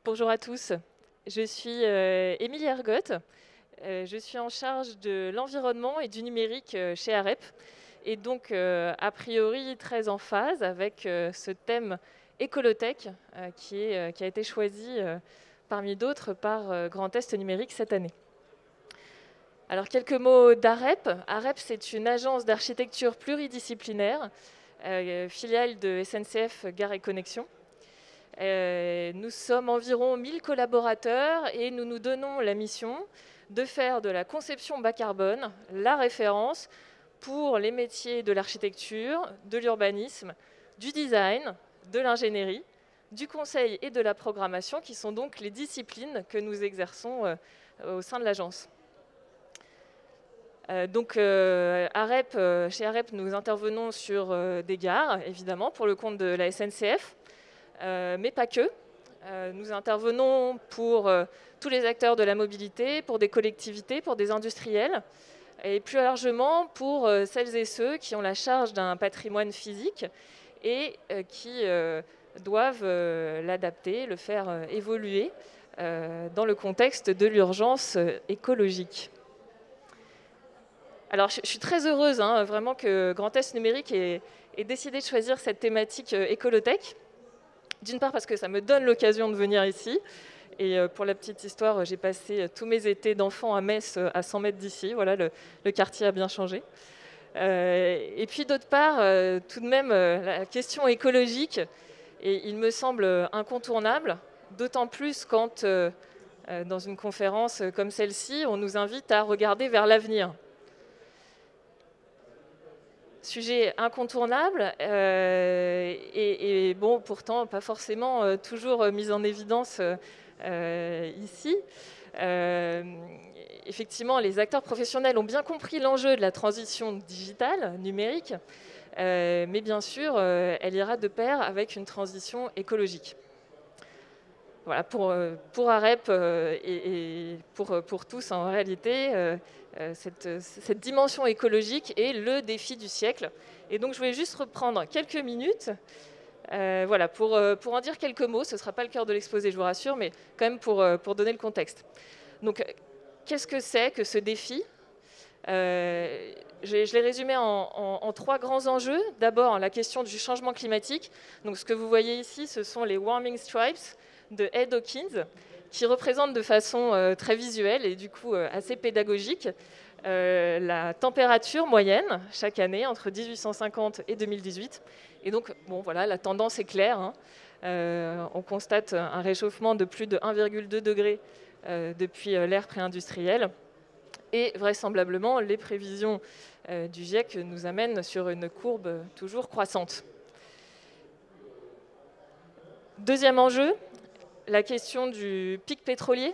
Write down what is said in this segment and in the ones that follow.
Bonjour à tous, je suis Émilie Ergotte, je suis en charge de l'environnement et du numérique chez AREP, et donc a priori très en phase avec ce thème écolotech qui a été choisi parmi d'autres par Grand Est Numérique cette année. Alors quelques mots d'AREP. AREP, c'est une agence d'architecture pluridisciplinaire, filiale de SNCF Gare et Connexion. Nous sommes environ 1000 collaborateurs et nous nous donnons la mission de faire de la conception bas carbone la référence pour les métiers de l'architecture, de l'urbanisme, du design, de l'ingénierie, du conseil et de la programmation, qui sont donc les disciplines que nous exerçons au sein de l'agence. Chez AREP, nous intervenons sur des gares, évidemment, pour le compte de la SNCF. Mais pas que. Nous intervenons pour tous les acteurs de la mobilité, pour des collectivités, pour des industriels, et plus largement pour celles et ceux qui ont la charge d'un patrimoine physique et qui doivent l'adapter, le faire évoluer dans le contexte de l'urgence écologique. Alors, je suis très heureuse vraiment que Grand Est Numérique ait décidé de choisir cette thématique écolotech. D'une part parce que ça me donne l'occasion de venir ici. Et pour la petite histoire, j'ai passé tous mes étés d'enfant à Metz, à 100 mètres d'ici. Voilà, le quartier a bien changé. Et puis d'autre part, tout de même, la question écologique, et il me semble incontournable, d'autant plus quand, dans une conférence comme celle-ci, on nous invite à regarder vers l'avenir. Sujet incontournable et bon, pourtant pas forcément toujours mis en évidence ici. Effectivement, les acteurs professionnels ont bien compris l'enjeu de la transition digitale, numérique, mais bien sûr, elle ira de pair avec une transition écologique. Voilà, pour AREP et pour tous en réalité, cette dimension écologique est le défi du siècle. Et donc je voulais juste reprendre quelques minutes voilà, pour en dire quelques mots. Ce ne sera pas le cœur de l'exposé, je vous rassure, mais quand même pour donner le contexte. Donc qu'est-ce que c'est que ce défi? Je l'ai résumé en trois grands enjeux. D'abord, la question du changement climatique. Donc ce que vous voyez ici, ce sont les warming stripes de Ed Hawkins, qui représente de façon très visuelle et du coup assez pédagogique la température moyenne chaque année entre 1850 et 2018. Et donc, bon, voilà, la tendance est claire. On constate un réchauffement de plus de 1,2 degré depuis l'ère pré-industrielle. Et vraisemblablement, les prévisions du GIEC nous amènent sur une courbe toujours croissante. Deuxième enjeu, la question du pic pétrolier.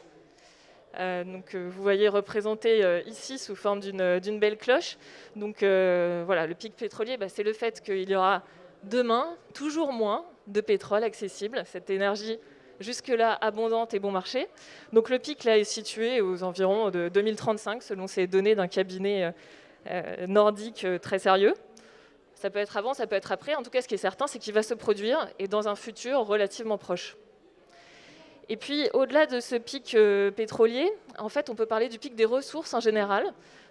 Vous voyez représenté ici sous forme d'une belle cloche. Donc voilà, le pic pétrolier, c'est le fait qu'il y aura demain toujours moins de pétrole accessible, cette énergie jusque-là abondante et bon marché. Donc le pic là est situé aux environs de 2035, selon ces données d'un cabinet nordique très sérieux. Ça peut être avant, ça peut être après. En tout cas, ce qui est certain, c'est qu'il va se produire et dans un futur relativement proche. Et puis, au-delà de ce pic pétrolier, en fait, on peut parler du pic des ressources en général,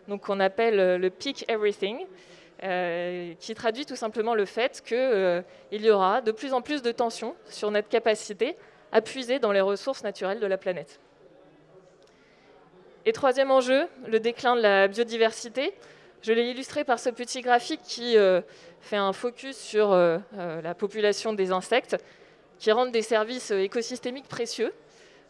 donc qu'on appelle le peak everything, qui traduit tout simplement le fait qu'il y aura de plus en plus de tensions sur notre capacité à puiser dans les ressources naturelles de la planète. Et troisième enjeu, le déclin de la biodiversité. Je l'ai illustré par ce petit graphique qui fait un focus sur la population des insectes, qui rendent des services écosystémiques précieux.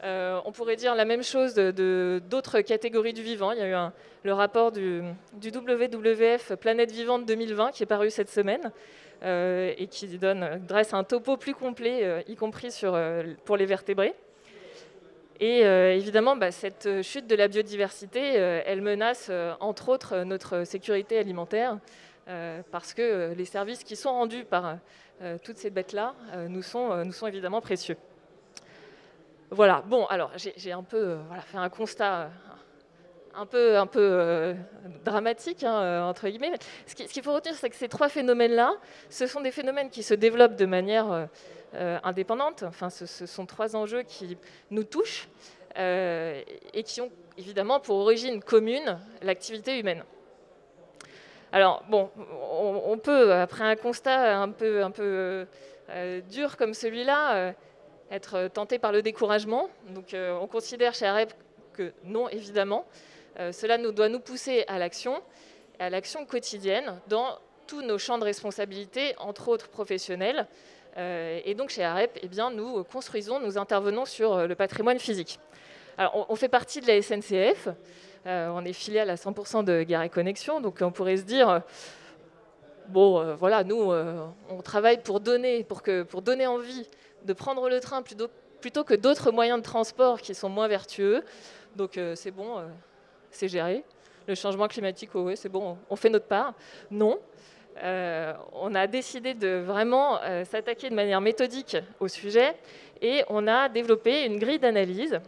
On pourrait dire la même chose d'autres catégories du vivant. Il y a eu le rapport du WWF Planète Vivante 2020 qui est paru cette semaine et qui dresse un topo plus complet, y compris pour les vertébrés. Et évidemment, cette chute de la biodiversité, elle menace entre autres notre sécurité alimentaire parce que les services qui sont rendus par toutes ces bêtes-là nous sont évidemment précieux. Voilà, bon, alors j'ai un peu fait un constat un peu dramatique, entre guillemets. Mais ce qu'il faut retenir, c'est que ces trois phénomènes-là, ce sont des phénomènes qui se développent de manière indépendante. Enfin, ce sont 3 enjeux qui nous touchent et qui ont évidemment pour origine commune l'activité humaine. Alors, bon, on peut, après un constat un peu dur comme celui-là, être tenté par le découragement. Donc, on considère chez AREP que non, évidemment. Cela doit nous pousser à l'action quotidienne dans tous nos champs de responsabilité, entre autres professionnels. Et donc, chez AREP, eh bien, nous construisons, nous intervenons sur le patrimoine physique. Alors, on fait partie de la SNCF. On est filiale à 100% de Gares & Connexions, donc on pourrait se dire, bon, voilà, nous, on travaille pour donner envie de prendre le train plutôt que d'autres moyens de transport qui sont moins vertueux. Donc c'est bon, c'est géré. Le changement climatique, oh ouais, c'est bon, on fait notre part. Non. On a décidé de vraiment s'attaquer de manière méthodique au sujet et on a développé une grille d'analyse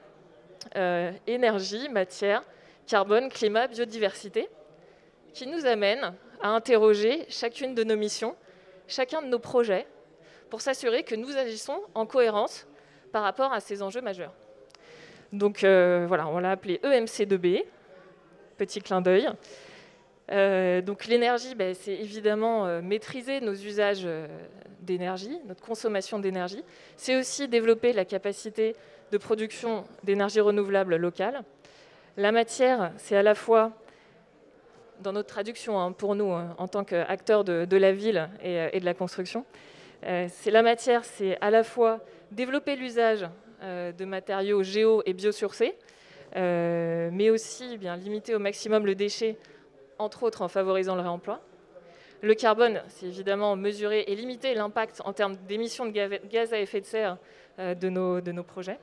énergie, matière, carbone, climat, biodiversité, qui nous amène à interroger chacune de nos missions, chacun de nos projets, pour s'assurer que nous agissons en cohérence par rapport à ces enjeux majeurs. Donc voilà, on l'a appelé EMC2B, petit clin d'œil. Donc l'énergie, c'est évidemment maîtriser nos usages d'énergie, notre consommation d'énergie. C'est aussi développer la capacité de production d'énergie renouvelable locale. La matière, c'est à la fois, dans notre traduction pour nous, en tant qu'acteurs de la ville et de la construction, c'est à la fois développer l'usage de matériaux géo- et biosourcés, mais aussi limiter au maximum le déchet, entre autres en favorisant le réemploi. Le carbone, c'est évidemment mesurer et limiter l'impact en termes d'émissions de gaz à effet de serre de nos projets.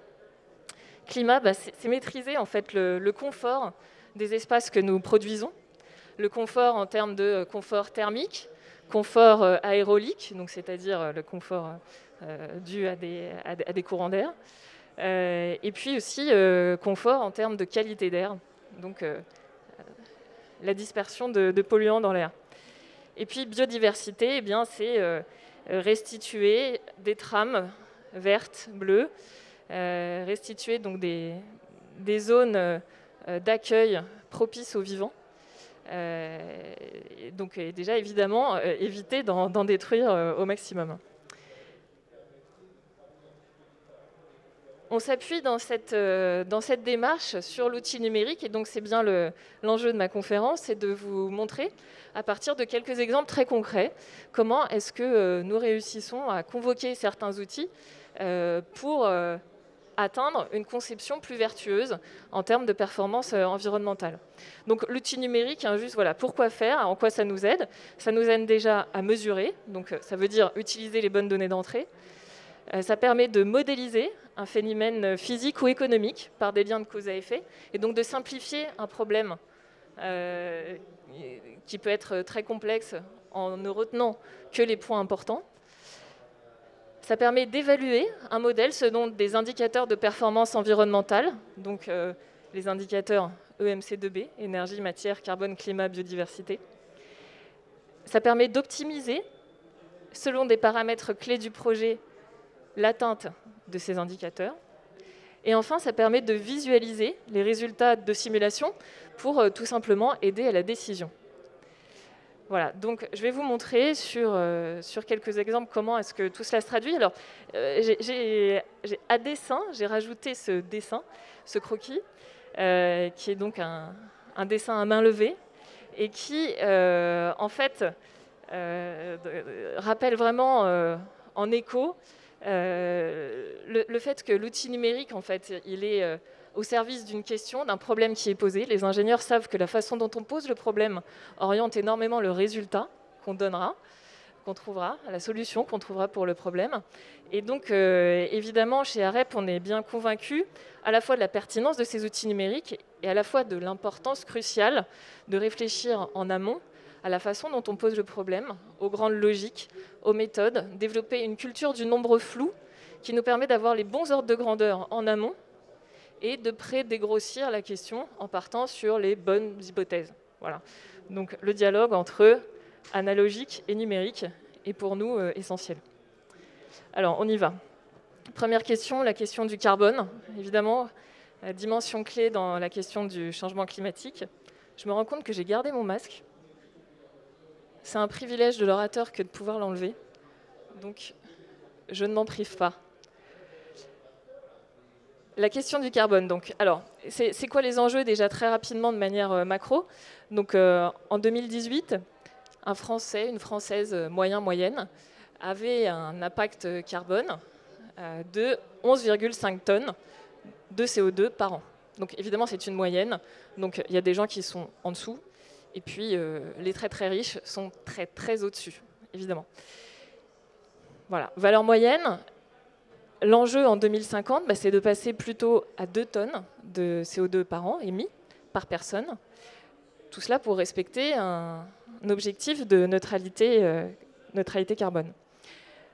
Climat, c'est maîtriser en fait le confort des espaces que nous produisons, le confort en termes de confort thermique, confort aérolique, donc c'est-à-dire le confort dû à des courants d'air, et puis aussi confort en termes de qualité d'air, donc la dispersion de polluants dans l'air. Et puis biodiversité, c'est restituer des trames vertes, bleues, restituer donc des zones d'accueil propices aux vivants. Donc déjà, évidemment, éviter d'en détruire au maximum. On s'appuie dans cette démarche sur l'outil numérique, et donc c'est bien l'enjeu de ma conférence, c'est de vous montrer, à partir de quelques exemples très concrets, comment est-ce que nous réussissons à convoquer certains outils pour atteindre une conception plus vertueuse en termes de performance environnementale. Donc l'outil numérique, juste voilà, pourquoi faire, en quoi ça nous aide. Ça nous aide déjà à mesurer, donc ça veut dire utiliser les bonnes données d'entrée. Ça permet de modéliser un phénomène physique ou économique par des liens de cause à effet, et donc de simplifier un problème qui peut être très complexe en ne retenant que les points importants. Ça permet d'évaluer un modèle selon des indicateurs de performance environnementale, donc les indicateurs EMC2B, énergie, matière, carbone, climat, biodiversité. Ça permet d'optimiser, selon des paramètres clés du projet, l'atteinte de ces indicateurs. Et enfin, ça permet de visualiser les résultats de simulation pour tout simplement aider à la décision. Voilà, donc je vais vous montrer sur quelques exemples comment est-ce que tout cela se traduit. Alors, à dessin, j'ai rajouté ce dessin, ce croquis, qui est donc un dessin à main levée et qui, en fait, rappelle vraiment en écho le fait que l'outil numérique, en fait, il est au service d'une question, d'un problème qui est posé. Les ingénieurs savent que la façon dont on pose le problème oriente énormément le résultat qu'on donnera, qu'on trouvera, la solution qu'on trouvera pour le problème. Et donc, évidemment, chez AREP, on est bien convaincus à la fois de la pertinence de ces outils numériques et à la fois de l'importance cruciale de réfléchir en amont à la façon dont on pose le problème, aux grandes logiques, aux méthodes, développer une culture du nombre flou qui nous permet d'avoir les bons ordres de grandeur en amont et de pré-dégrossir la question en partant sur les bonnes hypothèses. Voilà. Donc le dialogue entre analogique et numérique est pour nous essentiel. Alors, on y va. Première question, la question du carbone. Évidemment, la dimension clé dans la question du changement climatique. Je me rends compte que j'ai gardé mon masque. C'est un privilège de l'orateur que de pouvoir l'enlever. Donc, je ne m'en prive pas. La question du carbone, donc. Alors, c'est quoi les enjeux déjà très rapidement de manière macro? Donc, en 2018, un Français, une Française moyenne, avait un impact carbone de 11,5 tonnes de CO2 par an. Donc, évidemment, c'est une moyenne. Donc, il y a des gens qui sont en dessous. Et puis, les très très riches sont très très au-dessus, évidemment. Voilà, valeur moyenne. L'enjeu en 2050, c'est de passer plutôt à 2 tonnes de CO2 par an émis par personne. Tout cela pour respecter un objectif de neutralité carbone.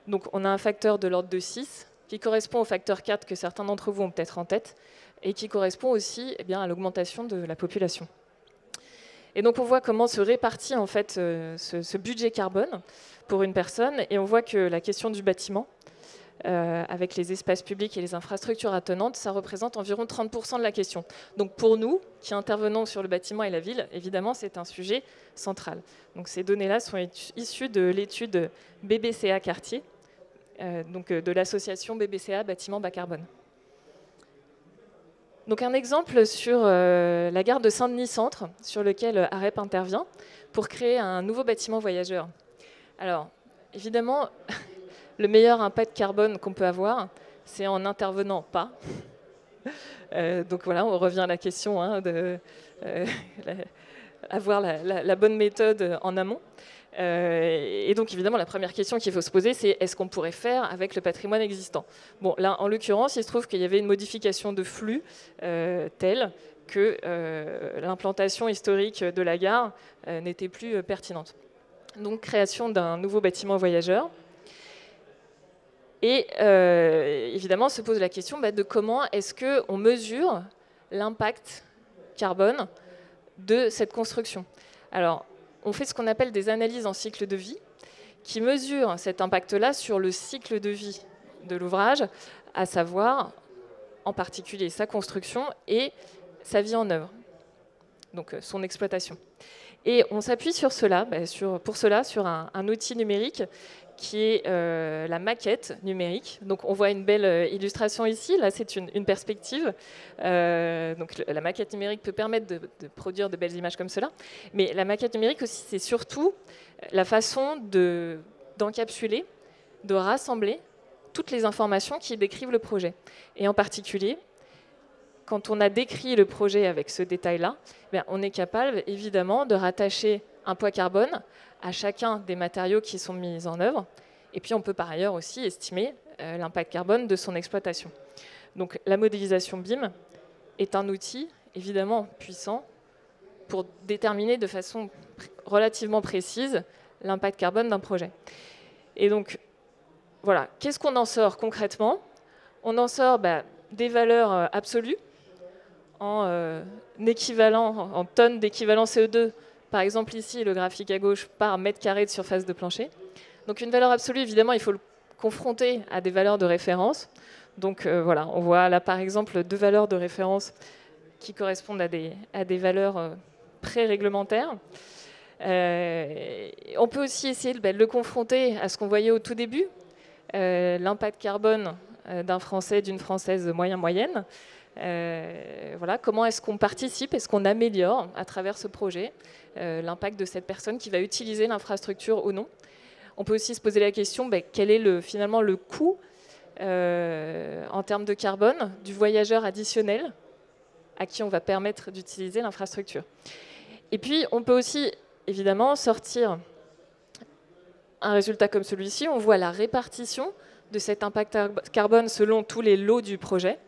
Donc on a un facteur de l'ordre de 6 qui correspond au facteur 4 que certains d'entre vous ont peut-être en tête et qui correspond aussi à l'augmentation de la population. Et donc on voit comment se répartit en fait ce budget carbone pour une personne, et on voit que la question du bâtiment, avec les espaces publics et les infrastructures attenantes, ça représente environ 30% de la question. Donc pour nous, qui intervenons sur le bâtiment et la ville, évidemment, c'est un sujet central. Donc ces données-là sont issues de l'étude BBCA Quartier, donc de l'association BBCA Bâtiment Bas Carbone. Donc un exemple sur la gare de Saint-Denis Centre, sur lequel AREP intervient, pour créer un nouveau bâtiment voyageur. Alors, évidemment, le meilleur impact carbone qu'on peut avoir, c'est en n'intervenant pas. Donc voilà, on revient à la question de avoir la bonne méthode en amont. Et donc évidemment, la première question qu'il faut se poser, c'est est-ce qu'on pourrait faire avec le patrimoine existant? Bon, là, en l'occurrence, il se trouve qu'il y avait une modification de flux telle que l'implantation historique de la gare n'était plus pertinente. Donc création d'un nouveau bâtiment voyageur. Et évidemment, se pose la question de comment est-ce qu'on mesure l'impact carbone de cette construction. Alors, on fait ce qu'on appelle des analyses en cycle de vie qui mesurent cet impact-là sur le cycle de vie de l'ouvrage, à savoir en particulier sa construction et sa vie en œuvre, donc son exploitation. Et on s'appuie sur cela, pour cela sur un outil numérique qui est la maquette numérique. Donc on voit une belle illustration ici, là c'est une perspective. Donc la maquette numérique peut permettre de produire de belles images comme cela, mais la maquette numérique aussi, c'est surtout la façon d'encapsuler, de rassembler toutes les informations qui décrivent le projet. Et en particulier, quand on a décrit le projet avec ce détail-là, on est capable évidemment de rattacher un poids carbone à chacun des matériaux qui sont mis en œuvre. Et puis on peut par ailleurs aussi estimer l'impact carbone de son exploitation. Donc la modélisation BIM est un outil évidemment puissant pour déterminer de façon relativement précise l'impact carbone d'un projet. Et donc voilà, qu'est-ce qu'on en sort concrètement? On en sort des valeurs absolues en équivalent, en tonnes d'équivalent CO2. Par exemple, ici, le graphique à gauche par mètre carré de surface de plancher. Donc une valeur absolue, évidemment, il faut le confronter à des valeurs de référence. Donc voilà, on voit là, par exemple, 2 valeurs de référence qui correspondent à des valeurs pré-réglementaires. On peut aussi essayer de le confronter à ce qu'on voyait au tout début, l'impact carbone d'un Français, d'une Française moyenne. Voilà, comment est-ce qu'on participe, est-ce qu'on améliore à travers ce projet l'impact de cette personne qui va utiliser l'infrastructure ou non. On peut aussi se poser la question, quel est finalement le coût en termes de carbone du voyageur additionnel à qui on va permettre d'utiliser l'infrastructure. Et puis, on peut aussi, évidemment, sortir un résultat comme celui-ci. On voit la répartition de cet impact carbone selon tous les lots du projet.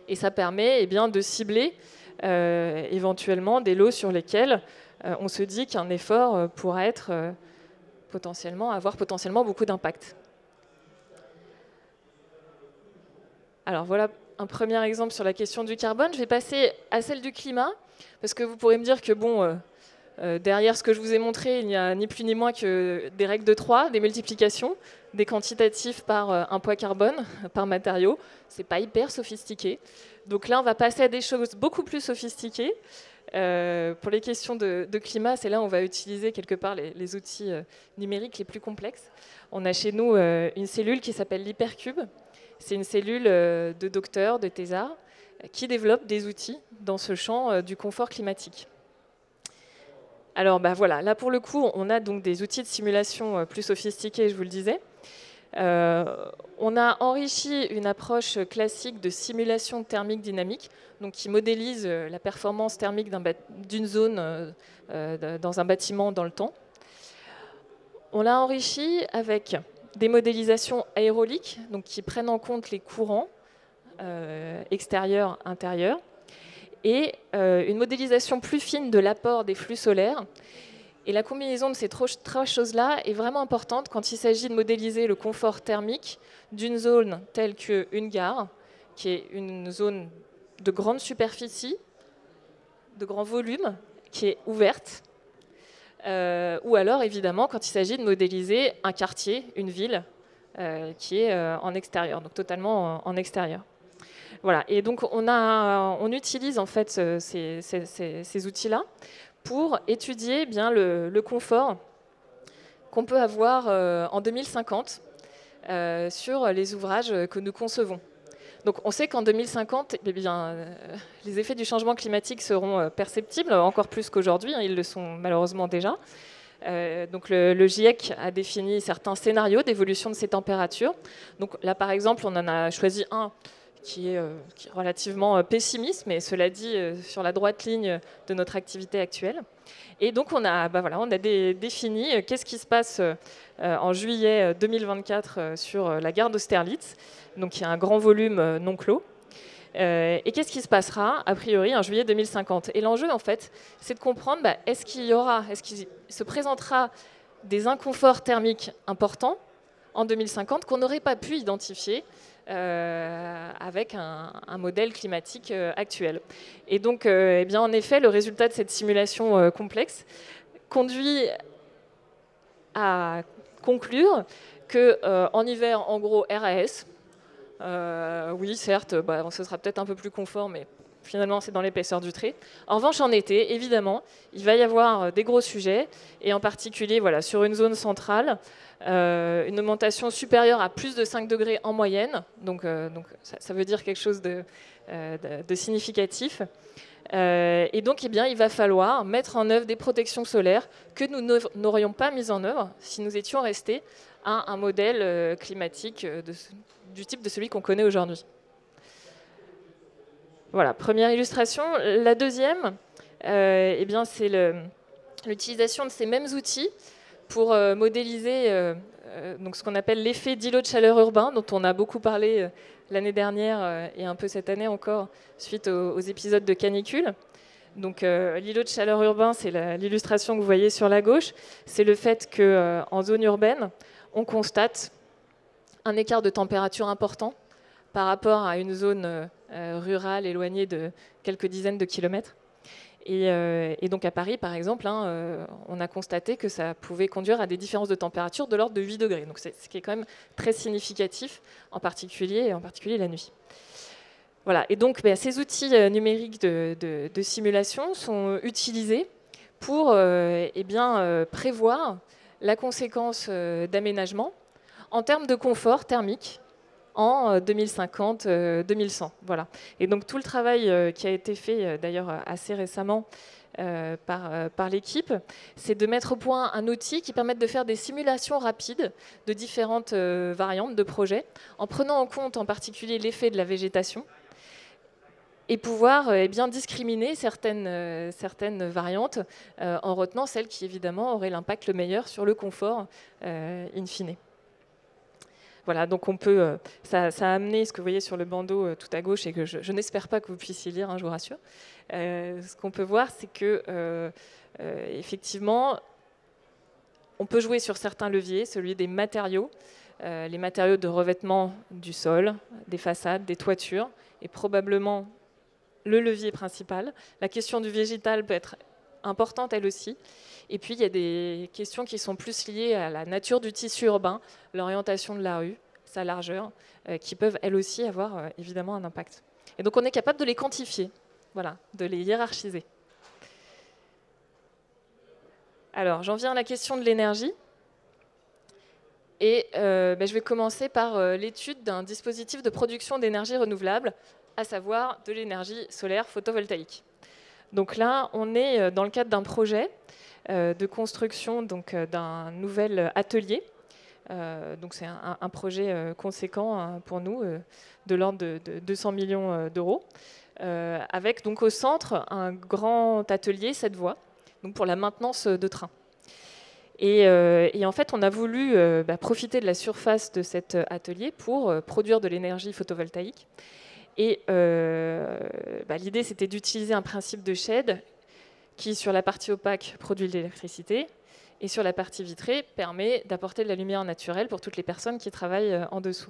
Et ça permet de cibler éventuellement des lots sur lesquels on se dit qu'un effort pourra être avoir potentiellement beaucoup d'impact. Alors voilà un premier exemple sur la question du carbone. Je vais passer à celle du climat, parce que vous pourrez me dire que Derrière ce que je vous ai montré, il n'y a ni plus ni moins que des règles de 3, des multiplications, des quantitatifs par un poids carbone, par matériau. Ce n'est pas hyper sophistiqué. Donc là, on va passer à des choses beaucoup plus sophistiquées. Pour les questions de climat, c'est là où on va utiliser quelque part les outils numériques les plus complexes. On a chez nous une cellule qui s'appelle l'Hypercube. C'est une cellule de docteurs, de thésards, qui développe des outils dans ce champ du confort climatique. Alors voilà, là pour le coup, on a donc des outils de simulation plus sophistiqués, je vous le disais. On a enrichi une approche classique de simulation thermique dynamique, donc qui modélise la performance thermique d'une zone dans un bâtiment dans le temps. On l'a enrichi avec des modélisations aéroliques, donc qui prennent en compte les courants extérieurs, intérieurs, et une modélisation plus fine de l'apport des flux solaires. Et la combinaison de ces trois choses-là est vraiment importante quand il s'agit de modéliser le confort thermique d'une zone telle qu'une gare, qui est une zone de grande superficie, de grand volume, qui est ouverte, ou alors évidemment quand il s'agit de modéliser un quartier, une ville, qui est en extérieur, donc totalement en extérieur. Voilà, et donc on utilise en fait ces outils-là pour étudier bien le confort qu'on peut avoir en 2050 sur les ouvrages que nous concevons. Donc on sait qu'en 2050, les effets du changement climatique seront perceptibles, encore plus qu'aujourd'hui, hein, ils le sont malheureusement déjà. Donc le GIEC a défini certains scénarios d'évolution de ces températures. Donc là par exemple, on en a choisi un qui est relativement pessimiste, mais cela dit, sur la droite ligne de notre activité actuelle. Et donc, on a défini qu'est-ce qui se passe en juillet 2024 sur la gare d'Austerlitz, donc il y a un grand volume non clos. Et qu'est-ce qui se passera, a priori, en juillet 2050 ? Et l'enjeu, en fait, c'est de comprendre, est-ce qu'il se présentera des inconforts thermiques importants en 2050 qu'on n'aurait pas pu identifier avec un modèle climatique actuel. Et donc, en effet, le résultat de cette simulation complexe conduit à conclure qu'en hiver, en gros, RAS, oui, certes, ce sera peut-être un peu plus confort, mais finalement, c'est dans l'épaisseur du trait. En revanche, en été, évidemment, il va y avoir des gros sujets, et en particulier sur une zone centrale, une augmentation supérieure à plus de 5 degrés en moyenne, donc ça veut dire quelque chose de significatif. Et donc, il va falloir mettre en œuvre des protections solaires que nous n'aurions pas mises en œuvre si nous étions restés à un modèle climatique du type de celui qu'on connaît aujourd'hui. Voilà, première illustration. La deuxième, c'est l'utilisation de ces mêmes outils pour modéliser donc ce qu'on appelle l'effet d'îlot de chaleur urbain, dont on a beaucoup parlé l'année dernière et un peu cette année encore, suite aux épisodes de canicule. Donc l'îlot de chaleur urbain, c'est l'illustration que vous voyez sur la gauche. C'est le fait qu'en zone urbaine, on constate un écart de température important par rapport à une zone rurale éloignée de quelques dizaines de kilomètres. Et donc à Paris, par exemple, on a constaté que ça pouvait conduire à des différences de température de l'ordre de 8 degrés. Donc c'est ce qui est quand même très significatif, en particulier la nuit. Voilà. Et donc ces outils numériques de simulation sont utilisés pour prévoir la conséquence d'aménagement en termes de confort thermique en 2050-2100. Voilà. Et donc tout le travail qui a été fait d'ailleurs assez récemment par l'équipe, c'est de mettre au point un outil qui permette de faire des simulations rapides de différentes variantes de projets, en prenant en compte en particulier l'effet de la végétation, et pouvoir discriminer certaines variantes en retenant celles qui évidemment auraient l'impact le meilleur sur le confort in fine. Voilà, donc on peut, ça a amené ce que vous voyez sur le bandeau tout à gauche et que je n'espère pas que vous puissiez lire, je vous rassure. Ce qu'on peut voir, c'est que effectivement, on peut jouer sur certains leviers, celui des matériaux, les matériaux de revêtement du sol, des façades, des toitures, et probablement le levier principal. La question du végétal peut être importantes elles aussi. Et puis il y a des questions qui sont plus liées à la nature du tissu urbain, l'orientation de la rue, sa largeur, qui peuvent elles aussi avoir évidemment un impact. Et donc on est capable de les quantifier, voilà, de les hiérarchiser. Alors j'en viens à la question de l'énergie. Et je vais commencer par l'étude d'un dispositif de production d'énergie renouvelable, à savoir de l'énergie solaire photovoltaïque. Donc là, on est dans le cadre d'un projet de construction d'un nouvel atelier. Donc c'est un projet conséquent pour nous, de l'ordre de 200 millions d'euros, avec donc au centre un grand atelier 7 voies, donc pour la maintenance de trains. Et en fait, on a voulu profiter de la surface de cet atelier pour produire de l'énergie photovoltaïque. Et l'idée, c'était d'utiliser un principe de shade qui, sur la partie opaque, produit de l'électricité et sur la partie vitrée, permet d'apporter de la lumière naturelle pour toutes les personnes qui travaillent en dessous.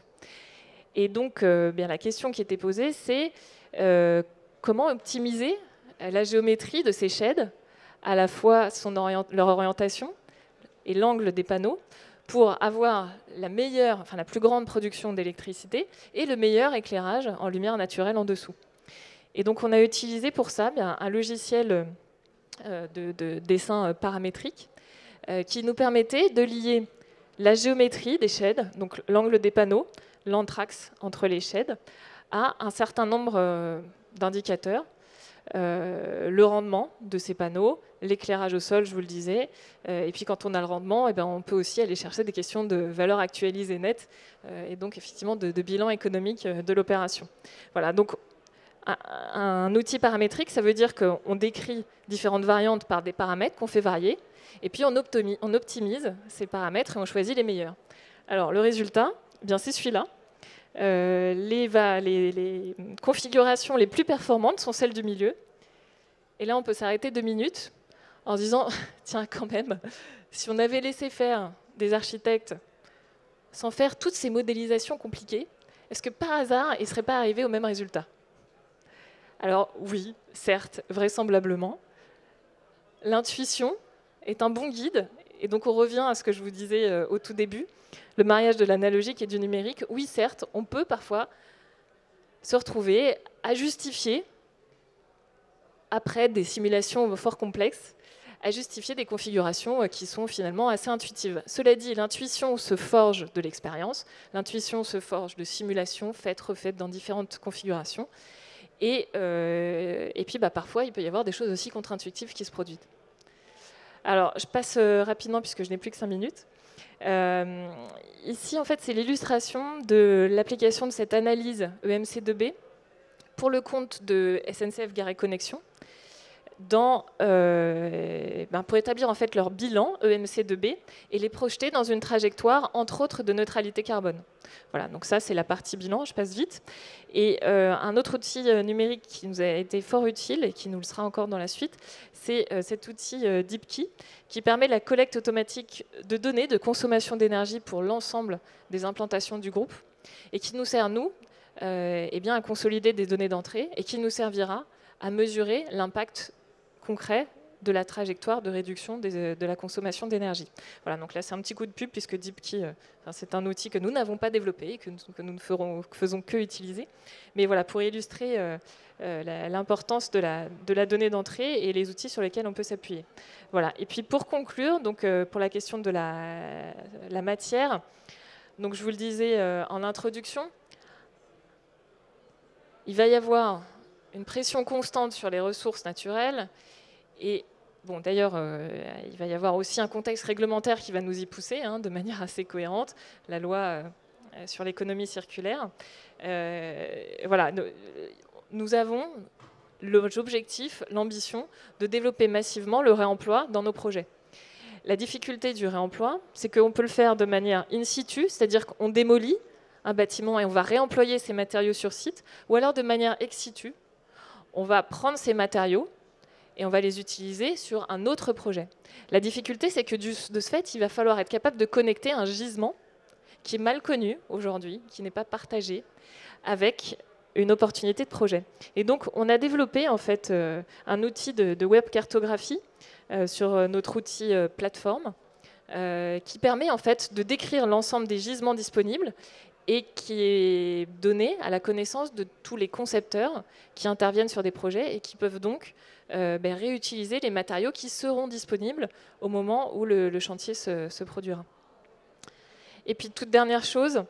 Et donc, la question qui était posée, c'est comment optimiser la géométrie de ces shades, à la fois leur orientation et l'angle des panneaux, pour avoir la plus grande production d'électricité et le meilleur éclairage en lumière naturelle en dessous. Et donc on a utilisé pour ça un logiciel de dessin paramétrique qui nous permettait de lier la géométrie des shades, donc l'angle des panneaux, l'anthrax entre les shades, à un certain nombre d'indicateurs. Le rendement de ces panneaux, l'éclairage au sol, je vous le disais, et puis quand on a le rendement, on peut aussi aller chercher des questions de valeur actualisée nette, et donc effectivement de bilan économique de l'opération. Voilà, donc un outil paramétrique, ça veut dire qu'on décrit différentes variantes par des paramètres qu'on fait varier, et puis on optimise ces paramètres et on choisit les meilleurs. Alors le résultat, c'est celui-là. Les configurations les plus performantes sont celles du milieu. Et là, on peut s'arrêter 2 minutes en se disant, tiens, quand même, si on avait laissé faire des architectes sans faire toutes ces modélisations compliquées, est-ce que par hasard, ils ne seraient pas arrivés au même résultat? Alors oui, certes, vraisemblablement. L'intuition est un bon guide. Et donc on revient à ce que je vous disais au tout début, le mariage de l'analogique et du numérique. Oui, certes, on peut parfois se retrouver à justifier, après des simulations fort complexes, à justifier des configurations qui sont finalement assez intuitives. Cela dit, l'intuition se forge de l'expérience, l'intuition se forge de simulations faites, refaites dans différentes configurations. Et puis parfois, il peut y avoir des choses aussi contre-intuitives qui se produisent. Alors, je passe rapidement puisque je n'ai plus que 5 minutes. Ici, en fait, c'est l'illustration de l'application de cette analyse EMC2B pour le compte de SNCF Gare et Connexion pour établir en fait leur bilan EMC2B et les projeter dans une trajectoire, entre autres, de neutralité carbone. Voilà, donc ça, c'est la partie bilan, je passe vite. Et un autre outil numérique qui nous a été fort utile et qui nous le sera encore dans la suite, c'est cet outil DeepKey qui permet la collecte automatique de données de consommation d'énergie pour l'ensemble des implantations du groupe et qui nous sert, nous, à consolider des données d'entrée et qui nous servira à mesurer l'impact concret de la trajectoire de réduction de la consommation d'énergie. Voilà, donc là c'est un petit coup de pub puisque DeepKey, c'est un outil que nous n'avons pas développé et que nous ne faisons que utiliser. Mais voilà, pour illustrer l'importance de la donnée d'entrée et les outils sur lesquels on peut s'appuyer. Voilà. Et puis pour conclure, donc, pour la question de la matière, donc je vous le disais en introduction, il va y avoir une pression constante sur les ressources naturelles et bon, d'ailleurs, il va y avoir aussi un contexte réglementaire qui va nous y pousser de manière assez cohérente, la loi sur l'économie circulaire. Voilà, nous avons l'objectif, l'ambition de développer massivement le réemploi dans nos projets. La difficulté du réemploi, c'est qu'on peut le faire de manière in situ, c'est-à-dire qu'on démolit un bâtiment et on va réemployer ces matériaux sur site, ou alors de manière ex situ, on va prendre ces matériaux et on va les utiliser sur un autre projet. La difficulté, c'est que de ce fait, il va falloir être capable de connecter un gisement qui est mal connu aujourd'hui, qui n'est pas partagé, avec une opportunité de projet. Et donc, on a développé en fait un outil de web cartographie sur notre outil plateforme qui permet en fait de décrire l'ensemble des gisements disponibles et qui est donné à la connaissance de tous les concepteurs qui interviennent sur des projets et qui peuvent donc réutiliser les matériaux qui seront disponibles au moment où le chantier se produira. Et puis, toute dernière chose,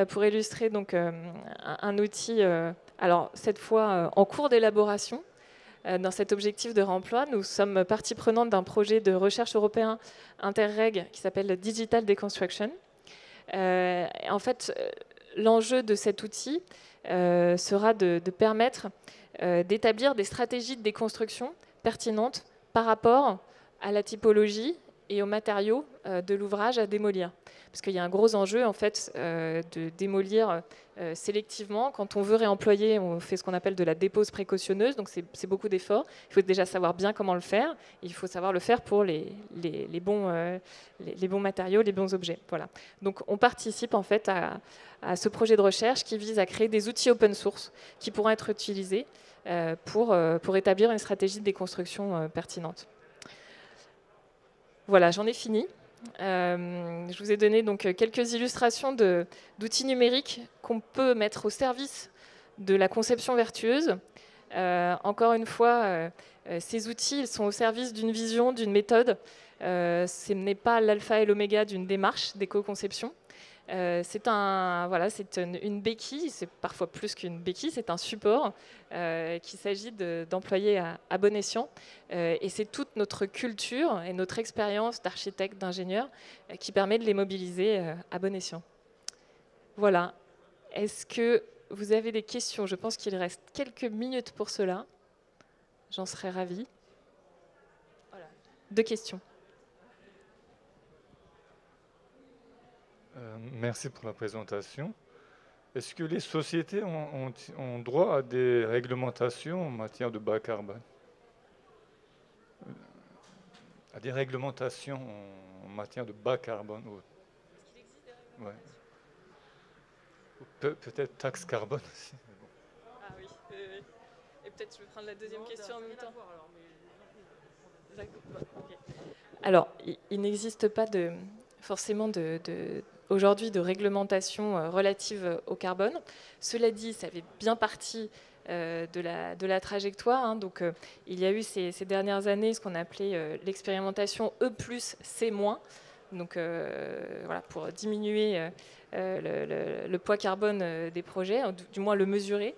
pour illustrer donc, un outil, alors cette fois en cours d'élaboration, dans cet objectif de réemploi, nous sommes partie prenante d'un projet de recherche européen Interreg qui s'appelle Digital Deconstruction. En fait, l'enjeu de cet outil sera de permettre d'établir des stratégies de déconstruction pertinentes par rapport à la typologie et aux matériaux de l'ouvrage à démolir. Parce qu'il y a un gros enjeu en fait, de démolir sélectivement. Quand on veut réemployer, on fait ce qu'on appelle de la dépose précautionneuse, donc c'est beaucoup d'efforts. Il faut déjà savoir bien comment le faire. Il faut savoir le faire pour les bons matériaux, les bons objets. Voilà. Donc on participe en fait à ce projet de recherche qui vise à créer des outils open source qui pourront être utilisés pour établir une stratégie de déconstruction pertinente. Voilà, j'en ai fini. Je vous ai donné donc quelques illustrations d'outils numériques qu'on peut mettre au service de la conception vertueuse. Encore une fois, ces outils ils sont au service d'une vision, d'une méthode. Ce n'est pas l'alpha et l'oméga d'une démarche d'éco-conception. C'est une béquille, c'est parfois plus qu'une béquille, c'est un support qu'il s'agit d'employer à bon escient. Et c'est toute notre culture et notre expérience d'architecte, d'ingénieur qui permet de les mobiliser à bon escient. Voilà. Est-ce que vous avez des questions? Je pense qu'il reste quelques minutes pour cela. J'en serais ravie. Voilà. 2 questions. Merci pour la présentation. Est-ce que les sociétés ont droit à des réglementations en matière de bas carbone? À des réglementations en matière de bas carbone? Est-ce qu'il existe des réglementations? Ouais. Peut-être taxe carbone aussi. Ah oui. Et peut-être je vais prendre la deuxième question en même temps. Okay. Alors, il n'existe pas forcément aujourd'hui de réglementation relative au carbone. Cela dit, ça fait bien partie de la trajectoire. Hein. Donc, il y a eu ces dernières années ce qu'on appelait l'expérimentation E+, C-. Donc, voilà, pour diminuer le poids carbone des projets, du moins le mesurer.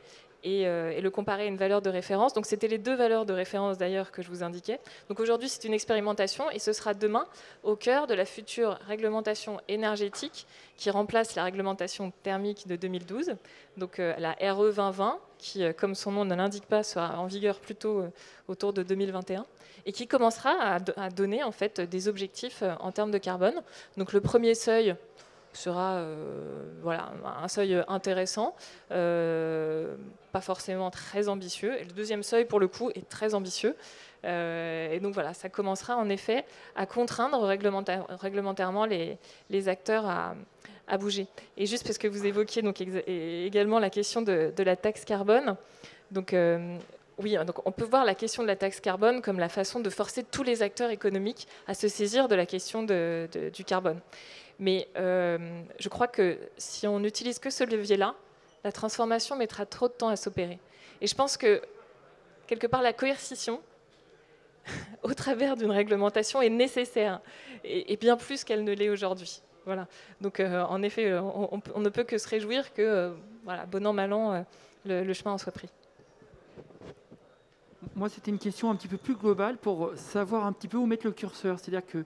Et le comparer à une valeur de référence. Donc c'était les 2 valeurs de référence d'ailleurs que je vous indiquais. Donc aujourd'hui c'est une expérimentation et ce sera demain au cœur de la future réglementation énergétique qui remplace la réglementation thermique de 2012. Donc la RE 2020 qui, comme son nom ne l'indique pas, sera en vigueur plutôt autour de 2021 et qui commencera à donner en fait des objectifs en termes de carbone. Donc le premier seuil sera voilà, un seuil intéressant, pas forcément très ambitieux. Et le deuxième seuil, pour le coup, est très ambitieux. Et donc voilà, ça commencera en effet à contraindre réglementairement les acteurs à bouger. Et juste parce que vous évoquiez donc, également la question de la taxe carbone, donc oui, donc on peut voir la question de la taxe carbone comme la façon de forcer tous les acteurs économiques à se saisir de la question du carbone. Mais je crois que si on n'utilise que ce levier-là, la transformation mettra trop de temps à s'opérer. Et je pense que, quelque part, la coercition, au travers d'une réglementation, est nécessaire, et bien plus qu'elle ne l'est aujourd'hui. Voilà. Donc, en effet, on ne peut que se réjouir que, voilà, bon an, mal an, le chemin en soit pris. Moi, c'était une question un petit peu plus globale pour savoir un petit peu où mettre le curseur. C'est-à-dire que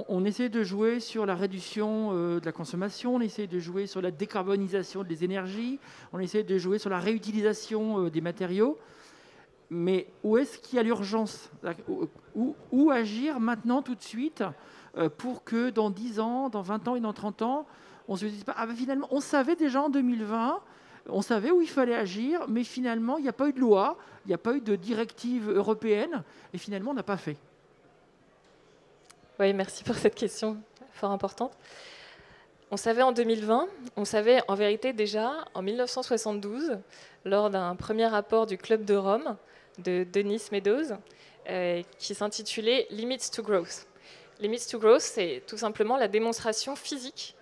on essaie de jouer sur la réduction de la consommation, on essaie de jouer sur la décarbonisation des énergies, on essaie de jouer sur la réutilisation des matériaux. Mais où est-ce qu'il y a l'urgence? Où agir maintenant, tout de suite, pour que dans 10 ans, dans 20 ans et dans 30 ans, on ne se dise pas, ah ben finalement, on savait déjà en 2020, on savait où il fallait agir, mais finalement, il n'y a pas eu de loi, il n'y a pas eu de directive européenne, et finalement, on n'a pas fait. Oui, merci pour cette question fort importante. On savait en 2020, on savait en vérité déjà en 1972, lors d'un premier rapport du Club de Rome de Denis Meadows, qui s'intitulait Limits to Growth. Limits to Growth, c'est tout simplement la démonstration physique,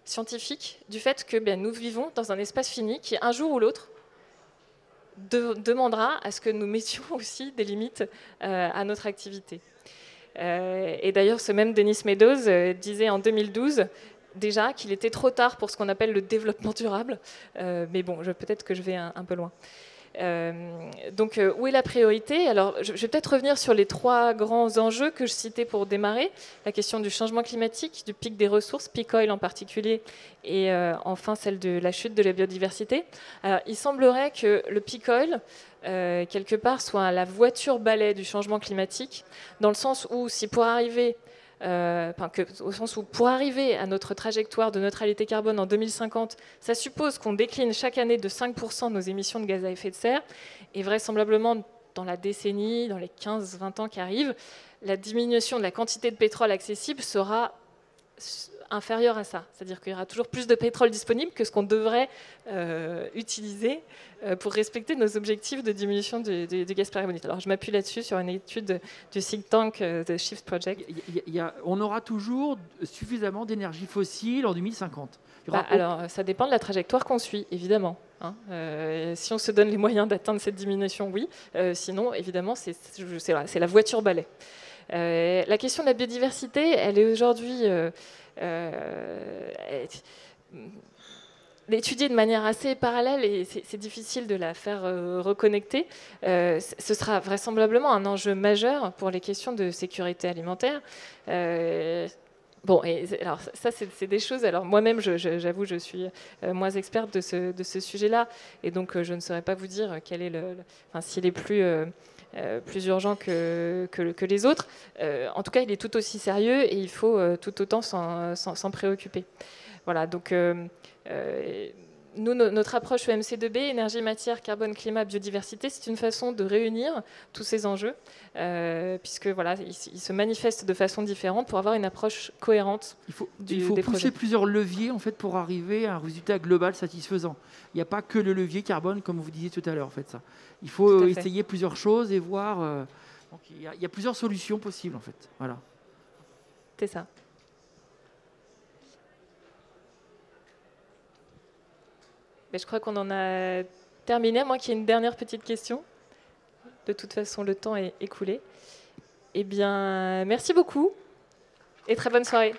scientifique, du fait que nous vivons dans un espace fini qui, un jour ou l'autre, demandera à ce que nous mettions aussi des limites à notre activité. Et d'ailleurs, ce même Denis Meadows disait en 2012 déjà qu'il était trop tard pour ce qu'on appelle le développement durable. Mais bon, peut-être que je vais un peu loin. Donc, où est la priorité? Alors, je vais peut-être revenir sur les 3 grands enjeux que je citais pour démarrer. La question du changement climatique, du pic des ressources, peak oil en particulier, et enfin celle de la chute de la biodiversité. Alors, il semblerait que le peak oil, quelque part, soit la voiture balai du changement climatique, dans le sens où, si pour arriver... au sens où pour arriver à notre trajectoire de neutralité carbone en 2050, ça suppose qu'on décline chaque année de 5% nos émissions de gaz à effet de serre, et vraisemblablement dans la décennie, dans les 15-20 ans qui arrivent, la diminution de la quantité de pétrole accessible sera inférieure à ça. C'est-à-dire qu'il y aura toujours plus de pétrole disponible que ce qu'on devrait utiliser pour respecter nos objectifs de diminution du gaz carbonique. Alors je m'appuie là-dessus sur une étude du think tank The Shift Project. On aura toujours suffisamment d'énergie fossile en 2050. Alors ça dépend de la trajectoire qu'on suit, évidemment. Si on se donne les moyens d'atteindre cette diminution, oui. Sinon, évidemment, c'est la voiture balai. La question de la biodiversité, elle est aujourd'hui étudiée de manière assez parallèle et c'est difficile de la faire reconnecter. Ce sera vraisemblablement un enjeu majeur pour les questions de sécurité alimentaire. Bon, alors ça, c'est des choses. Alors moi-même, j'avoue, je suis moins experte de ce sujet-là, et donc je ne saurais pas vous dire quel est s'il est plus urgent que les autres. En tout cas, il est tout aussi sérieux et il faut tout autant s'en préoccuper. Voilà, donc nous, notre approche EMC2B, énergie, matière, carbone, climat, biodiversité, c'est une façon de réunir tous ces enjeux, puisque voilà, ils se manifestent de façon différente pour avoir une approche cohérente. Il faut pousser plusieurs leviers en fait, pour arriver à un résultat global satisfaisant. Il n'y a pas que le levier carbone, comme vous disiez tout à l'heure. En fait, ça. Il faut essayer plusieurs choses et voir. Donc, il y a plusieurs solutions possibles, en fait. Voilà. C'est ça. Mais je crois qu'on en a terminé, à moins qu'il y ait une dernière petite question. De toute façon, le temps est écoulé. Eh bien, merci beaucoup et très bonne soirée.